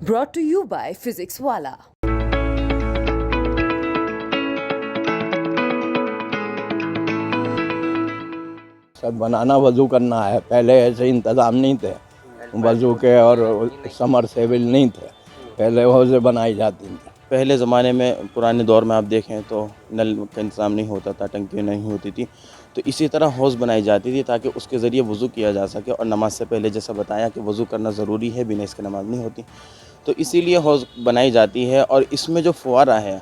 brought to you by Physics Wala. सब बनाना वज़ू करना है। पहले ऐसे इंतज़ाम नहीं थे वज़ू के और समर सेविल नहीं थे। पहले हौज़ें बनाई जाती थी। पहले ज़माने में पुराने दौर में आप देखें तो नल का इंतज़ाम नहीं होता था, टंकी नहीं होती थी, तो इसी तरह हौज़ बनाई जाती थी ताकि उसके ज़रिए वज़ू किया जा सके। और नमाज़ से पहले जैसा बताया कि वज़ू करना ज़रूरी है, बिना इसके नमाज़ नहीं होती, तो इसीलिए हौज़ बनाई जाती है। और इसमें जो फुआरा है,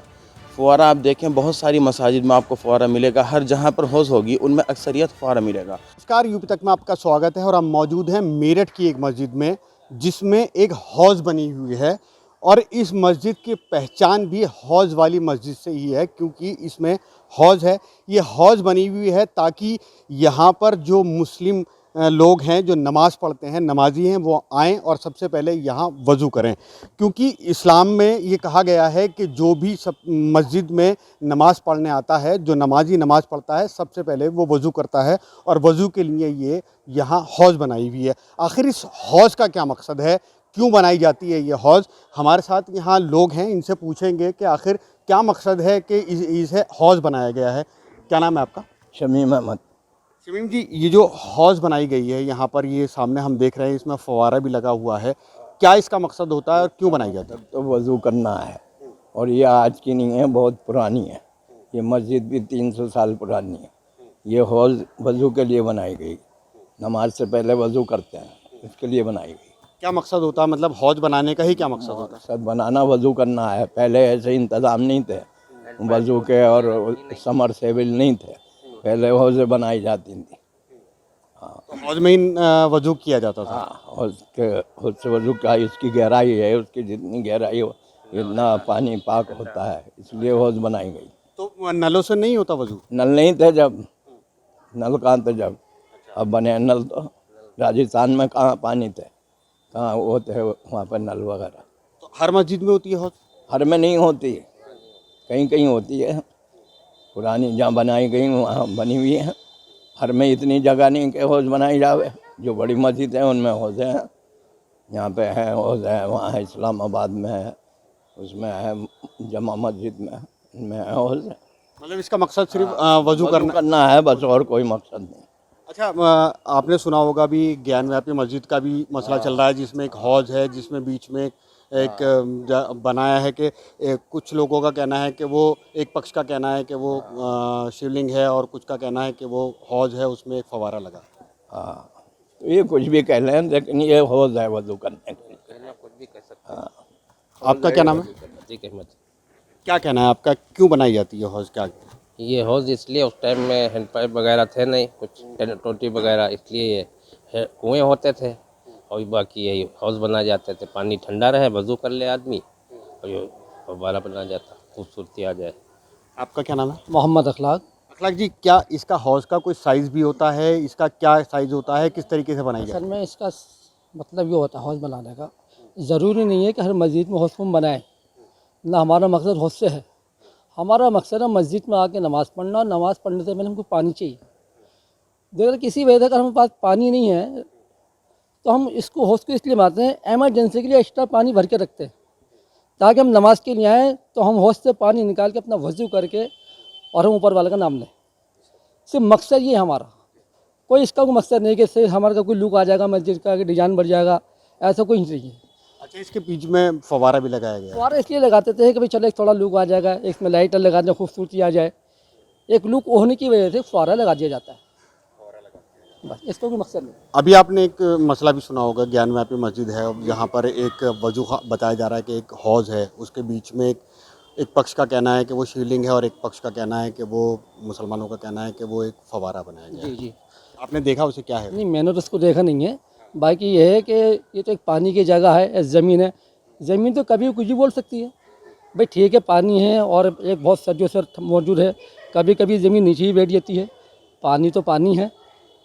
फुआरा आप देखें बहुत सारी मसाजिद में आपको फुआरा मिलेगा। हर जहाँ पर हौज़ होगी उनमें अक्सरियत फुआरा मिलेगा। नमस्कार, यूपी तक में आपका स्वागत है और हम मौजूद हैं मेरठ की एक मस्जिद में जिसमें एक हौज़ बनी हुई है। और इस मस्जिद की पहचान भी हौज़ वाली मस्जिद से ही है, क्योंकि इसमें हौज़ है। ये हौज़ बनी हुई है ताकि यहाँ पर जो मुस्लिम लोग हैं, जो नमाज़ पढ़ते हैं, नमाजी हैं, वो आएँ और सबसे पहले यहाँ वज़ू करें। क्योंकि इस्लाम में ये कहा गया है कि जो भी सब मस्जिद में नमाज़ पढ़ने आता है, जो नमाजी नमाज़ पढ़ता है, सबसे पहले वो वज़ू करता है और वज़ू के लिए ये यहाँ हौज़ बनाई हुई है। आखिर इस हौज़ का क्या मकसद है, क्यों बनाई जाती है ये हौज़? हमारे साथ यहाँ लोग हैं, इनसे पूछेंगे कि आखिर क्या मकसद है कि इसे हौज़ बनाया गया है। क्या नाम है आपका? शमीम अहमद। शमीम जी, ये जो हौज़ बनाई गई है यहाँ पर, ये सामने हम देख रहे हैं, इसमें फव्वारा भी लगा हुआ है। क्या इसका मकसद होता है और क्यों बनाई जाती है? तो वज़ू करना है और ये आज की नहीं है, बहुत पुरानी है। ये मस्जिद भी 300 साल पुरानी है। ये हौज़ वज़ू के लिए बनाई गई। नमाज से पहले वज़ू करते हैं, इसके लिए बनाई गई। क्या मकसद होता है, मतलब हौज़ बनाने का ही क्या मकसद होता है? सब बनाना वज़ू करना है। पहले ऐसे इंतज़ाम नहीं थे वज़ू के और समर सेविल नहीं थे। पहले हौज़ें बनाई जाती थी। तो हौज़ में ही वज़ू किया जाता था। हाँ, हौज़ से वज़ू का इसकी गहराई है, उसकी जितनी गहराई हो इतना पानी पाक होता है, इसलिए हौज़ बनाई गई। तो नलों से नहीं होता वज़ू? नल नहीं थे जब, नल कहाँ थे जब, अब बने नल। तो राजस्थान में कहाँ पानी थे, कहाँ वो थे वहाँ पर नल वगैरह। तो हर मस्जिद में होती है हौज़? हर में नहीं होती, कहीं कहीं होती है। पुरानी जहाँ बनाई गई वहाँ बनी हुई है। हर में इतनी जगह नहीं कि हौज़ बनाई जावे। जो बड़ी मस्जिद है उनमें हौज़ें हैं। यहाँ पे है हौज़ है, वहाँ है इस्लामाबाद में है, उसमें है जमा मस्जिद में, इनमें है हौज़ है। मतलब इसका मकसद सिर्फ वज़ू करना? करना है बस, और कोई मकसद नहीं। अच्छा, आपने सुना होगा भी ज्ञानव्यापी मस्जिद का भी मसला चल रहा है, जिसमें एक हौज़ है, जिसमें बीच में एक बनाया है कि कुछ लोगों का कहना है कि वो, एक पक्ष का कहना है कि वो शिवलिंग है और कुछ का कहना है कि वो हौज़ है, उसमें एक फव्वारा लगा। हाँ, तो ये कुछ भी कह लें, लेकिन ये हौज़ है वज़ू करने के लिए। कुछ भी कर सकते हैं। आपका क्या नाम है? ठीक है, क्या कहना है आपका, क्यों बनाई जाती है हौज़? क्या ये हौज़ इसलिए, उस टाइम में हैंड पाइप वगैरह थे नहीं, कुछ टोटी वगैरह, इसलिए ये कुएँ होते थे और बाकी यही हौज़ बनाए जाते थे। पानी ठंडा रहे, वज़ू कर ले आदमी और ये फव्वारा बना जाता, खूबसूरती आ जाए। आपका क्या नाम है? मोहम्मद अखलाक। अखलाक जी, क्या इसका हौज़ का कोई साइज़ भी होता है? इसका क्या साइज़ होता है, किस तरीके से बनाई जाती असल में इसका मतलब ये होता है हौज़ बनाने का, ज़रूरी नहीं है कि हर मस्जिद में हौज़ हम बनाएं। ना हमारा मकसद हौज़ से है। हमारा मकसद है मस्जिद में आके नमाज़ पढ़ना, और नमाज़ पढ़ने से पहले हमको पानी चाहिए। अगर किसी वजह से अगर हमारे पास पानी नहीं है तो हम इसको हौज़ को इसलिए बनाते हैं, एमरजेंसी के लिए एक्स्ट्रा पानी भर के रखते हैं, ताकि हम नमाज़ के लिए आएँ तो हम हौज़ से पानी निकाल के अपना वज़ू करके और हम ऊपर वाले का नाम लें। सिर्फ मकसद ये है हमारा, कोई इसका कोई मकसद नहीं कि इससे हमारे का कोई लुक आ जाएगा मस्जिद का, कि डिज़ाइन बढ़ जाएगा, ऐसा कोई नहीं है। अच्छा, इसके बीच में फव्वारा भी लगाया गया है। फुहारा इसलिए लगाते थे कि भाई चलो एक थोड़ा लुक आ जाएगा, इसमें लाइटर लगा दें, खूबसूरती आ जाए, एक लुक होने की वजह से फुहारा लगा दिया जाता है, बस इसको कोई मकसद नहीं। अभी आपने एक मसला भी सुना होगा, ज्ञानव्यापी मस्जिद है, यहाँ पर एक वजू बताया जा रहा है कि एक हौज़ है, उसके बीच में एक पक्ष का कहना है कि वो शिवलिंग है और एक पक्ष का कहना है कि वो, मुसलमानों का कहना है कि वो एक फव्वारा बनाया गया जी है। जी। आपने देखा उसे, क्या है? नहीं, मैंने तो इसको देखा नहीं है। बाकी ये है कि ये तो एक पानी की जगह है, ज़मीन है, ज़मीन तो कभी कुछ भी बोल सकती है। भाई ठीक है, पानी है और एक बहुत सदियों से मौजूद है, कभी कभी ज़मीन नीचे ही बैठ जाती है। पानी तो पानी है,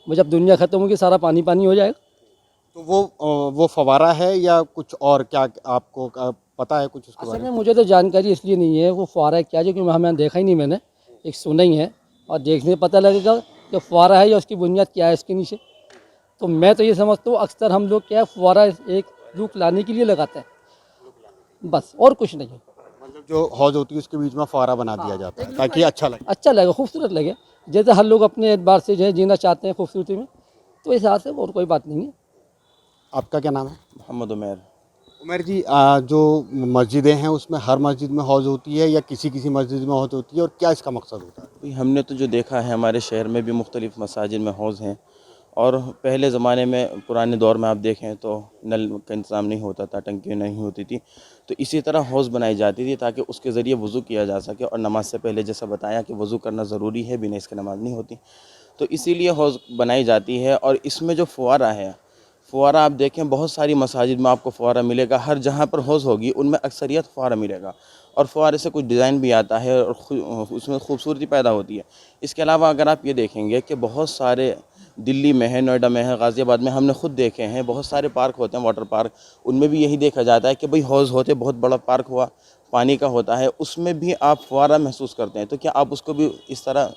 जब दुनिया ख़त्म होगी सारा पानी पानी हो जाएगा। तो वो फव्वारा है या कुछ और? क्या आपको पता है कुछ उसके असल बारे में में? मुझे तो जानकारी इसलिए नहीं है वो फुहारा है क्या, जो कि हमें देखा ही नहीं, मैंने एक सुना ही है, और देखने से पता लगेगा कि फुहारा है या उसकी बुनियाद क्या है इसके नीचे। तो मैं तो ये समझता हूँ अक्सर हम लोग क्या है, फुहारा एक लुक लाने के लिए लगाते हैं, बस और कुछ नहीं है। मतलब जो हौज होती है उसके बीच में फव्वारा बना दिया जाता है ताकि अच्छा लगे। अच्छा लगे, खूबसूरत लगे, जैसे हर लोग अपने एतबार से जो है जीना चाहते हैं खूबसूरती में, तो इस हिसाब से और कोई बात नहीं है। आपका क्या नाम है? मोहम्मद उमैर। उमर जी, जो मस्जिदें हैं उसमें हर मस्जिद में हौज होती है या किसी किसी मस्जिद में हौज होती है, और क्या इसका मकसद होता है? भाई हमने तो जो देखा है हमारे शहर में भी मुख्तलिफ़ मसाजिद में हौज़ हैं, और पहले ज़माने में पुराने दौर में आप देखें तो नल का इंतज़ाम नहीं होता था, टंकी नहीं होती थी, तो इसी तरह हौज़ बनाई जाती थी ताकि उसके ज़रिए वज़ू किया जा सके। और नमाज से पहले जैसा बताया कि वज़ू करना ज़रूरी है, बिना इसके नमाज नहीं होती, तो इसीलिए हौज़ बनाई जाती है। और इसमें जो फुवारा है, फुवारा आप देखें बहुत सारी मसाजिद में आपको फुवारा मिलेगा, हर जहाँ पर हौज़ होगी उनमें अक्सरियत फुवारा मिलेगा, और फुवारे से कुछ डिज़ाइन भी आता है और उसमें खूबसूरती पैदा होती है। इसके अलावा अगर आप ये देखेंगे कि बहुत सारे दिल्ली में है, नोएडा में है, गाज़ियाबाद में हमने खुद देखे हैं, बहुत सारे पार्क होते हैं, वाटर पार्क, उनमें भी यही देखा जाता है कि भाई हौज़ होते, बहुत बड़ा पार्क हुआ, पानी का होता है, उसमें भी आप फुवारा महसूस करते हैं। तो क्या आप उसको भी इस तरह,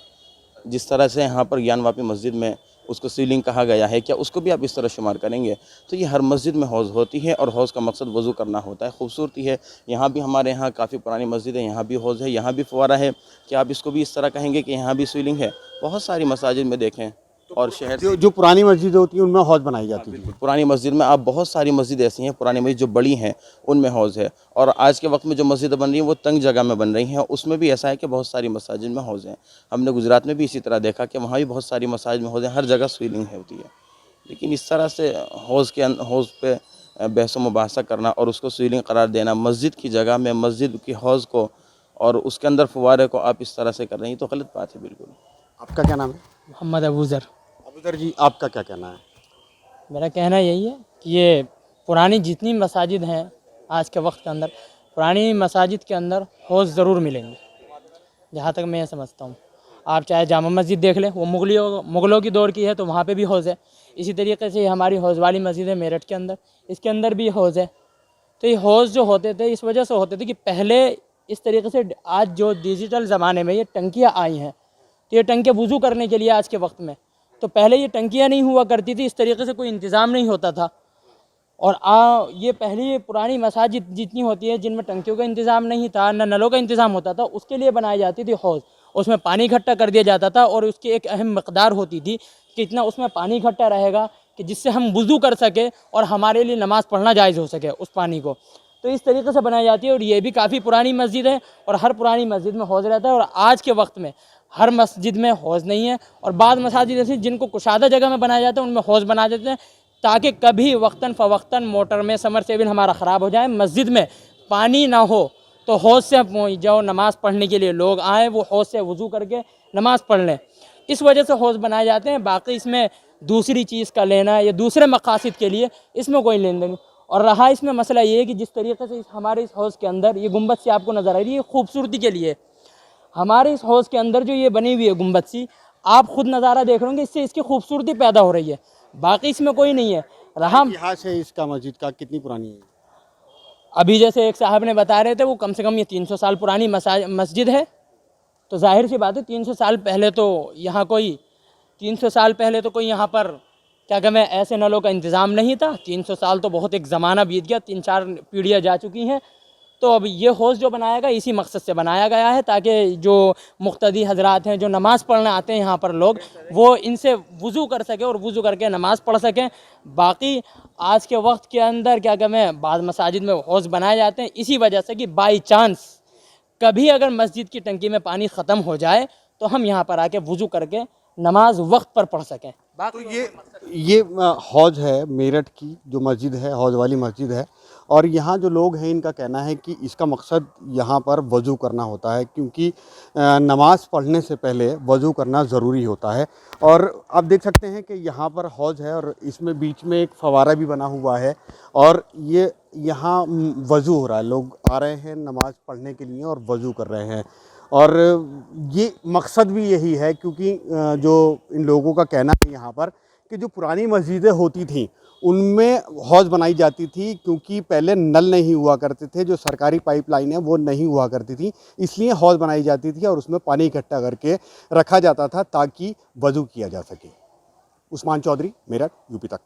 जिस तरह से यहाँ पर ज्ञानवापी मस्जिद में उसको सीलिंग कहा गया है, क्या उसको भी आप इस तरह शुमार करेंगे? तो ये हर मस्जिद में हौज़ होती है, और हौज़ का मकसद वज़ू करना होता है, खूबसूरती है। यहाँ भी हमारे यहाँ काफ़ी पुरानी मस्जिद है, यहाँ भी हौज़ है, यहाँ भी फुवारा है, क्या आप इसको भी इस तरह कहेंगे कि यहाँ भी सीलिंग है? बहुत सारी मसाजिद में देखें, और शहर जो पुरानी मस्जिदें होती हैं उनमें हौज बनाई जाती थी। पुरानी मस्जिद में आप बहुत सारी मस्जिद ऐसी हैं, पुरानी मस्जिद जो बड़ी हैं उनमें हौज़ है, और आज के वक्त में जो मस्जिद बन रही हैं वो तंग जगह में बन रही हैं, उसमें भी ऐसा है कि बहुत सारी मसाजिद में हौज़ हैं। हमने गुजरात में भी इसी तरह देखा कि वहाँ भी बहुत सारी मसाजिद में हौज़ हैं, हर जगह स्विलिंग होती है। लेकिन इस तरह से हौज़ पे बहस व मुबाहसा करना और उसको स्विलिंग करार देना, मस्जिद की जगह में मस्जिद की हौज़ को और उसके अंदर फुवारे को आप इस तरह से कर रहे हैं, तो गलत बात है बिल्कुल। आपका क्या नाम है? मोहम्मद अबूज़र। अबूज़र जी, आपका क्या कहना है? मेरा कहना यही है कि ये पुरानी जितनी मसाजिद हैं आज के वक्त के अंदर, पुरानी मसाजिद के अंदर हौज़ ज़रूर मिलेंगे, जहाँ तक मैं समझता हूँ। आप चाहे जामा मस्जिद देख लें, वो मुग़लों की दौर की है, तो वहाँ पे भी हौज़ है। इसी तरीके से हमारी हौज़ वाली मस्जिद है मेरठ के अंदर, इसके अंदर भी हौज़ है। तो ये हौज़ जो होते थे इस वजह से होते थे कि पहले इस तरीके से, आज जो डिजिटल ज़माने में ये टंकियाँ आई हैं, तो ये टंकियाँ वज़ू करने के लिए आज के वक्त में, तो पहले ये टंकियाँ नहीं हुआ करती थी, इस तरीके से कोई इंतज़ाम नहीं होता था। और ये पहली पुरानी मसाजिद जितनी होती है जिनमें टंकियों का इंतज़ाम नहीं था, न नलों का इंतज़ाम होता था, उसके लिए बनाई जाती थी हौज़। उसमें पानी इकट्ठा कर दिया जाता था, और उसकी एक अहम मकदार होती थी कि इतना उसमें पानी इकट्ठा रहेगा कि जिससे हम वज़ू कर सके और हमारे लिए नमाज़ पढ़ना जायज़ हो सके उस पानी को। तो इस तरीके से बनाई जाती है, और ये भी काफ़ी पुरानी मस्जिद है, और हर पुरानी मस्जिद में हौज़ रहता है। और आज के वक्त में हर मस्जिद में हौज़ नहीं है, और बाद मसाजिद ऐसी जिनको कुशादा जगह में बनाया जाता है उनमें हौज़ बना देते हैं, ताकि कभी वक्तन फ़वक्तन मोटर में समरसेबिल हमारा ख़राब हो जाए, मस्जिद में पानी ना हो, तो हौज़ से जो नमाज़ पढ़ने के लिए लोग आएँ वो हौज़ से वज़ू करके नमाज़ पढ़ लें। इस वजह से हौज़ बनाए जाते हैं। बाकी इसमें दूसरी चीज़ का लेना या दूसरे मकासद के लिए इसमें कोई लेन देन नहीं। और रहा इसमें मसला ये है कि जिस तरीके से हमारे इस हौज़ के अंदर ये गुंबद सी आपको नज़र आ रही है, ये खूबसूरती के लिए हमारे इस हौज़ के अंदर जो ये बनी हुई है गुंबद सी, आप खुद नज़ारा देख रहे होंगे, इससे इसकी खूबसूरती पैदा हो रही है, बाकी इसमें कोई नहीं है। रहा इतिहास है इसका मस्जिद का, कितनी पुरानी है? अभी जैसे एक साहब ने बता रहे थे, वो कम से कम ये 300 साल पुरानी मस्जिद है, तो जाहिर सी बात है 300 साल पहले तो यहाँ कोई 300 साल पहले तो कोई यहाँ पर क्या कहते हैं ऐसे नलों का इंतज़ाम नहीं था। 300 साल तो बहुत एक ज़माना बीत गया, 3-4 पीढ़ियाँ जा चुकी हैं। तो अब ये हौज़ जो बनाया गया इसी मकसद से बनाया गया है, ताकि जो मुक़्तदी हज़रात हैं, जो नमाज़ पढ़ने आते हैं यहाँ पर लोग, वो इनसे वज़ू कर सकें और वज़ू करके नमाज़ पढ़ सकें। बाकी आज के वक्त के अंदर क्या कहते हैं बाद मसाजिद में हौज़ बनाए जाते हैं इसी वजह से कि बाई चांस कभी अगर मस्जिद की टंकी में पानी ख़त्म हो जाए तो हम यहाँ पर आके वज़ू करके नमाज वक्त पर पढ़ सकें। तो ये हौज है मेरठ की जो मस्जिद है, हौज वाली मस्जिद है, और यहाँ जो लोग हैं इनका कहना है कि इसका मकसद यहाँ पर वज़ू करना होता है, क्योंकि नमाज़ पढ़ने से पहले वज़ू करना ज़रूरी होता है। और आप देख सकते हैं कि यहाँ पर हौज है और इसमें बीच में एक फव्वारा भी बना हुआ है, और ये यहाँ वज़ू हो रहा है, लोग आ रहे हैं नमाज़ पढ़ने के लिए और वज़ू कर रहे हैं। और ये मकसद भी यही है, क्योंकि जो इन लोगों का कहना है यहाँ पर कि जो पुरानी मस्जिदें होती थीं उनमें हौज बनाई जाती थी, क्योंकि पहले नल नहीं हुआ करते थे, जो सरकारी पाइपलाइन है वो नहीं हुआ करती थी, इसलिए हौज बनाई जाती थी और उसमें पानी इकट्ठा करके रखा जाता था ताकि वज़ू किया जा सके। उस्मान चौधरी, मेरठ, यूपी तक।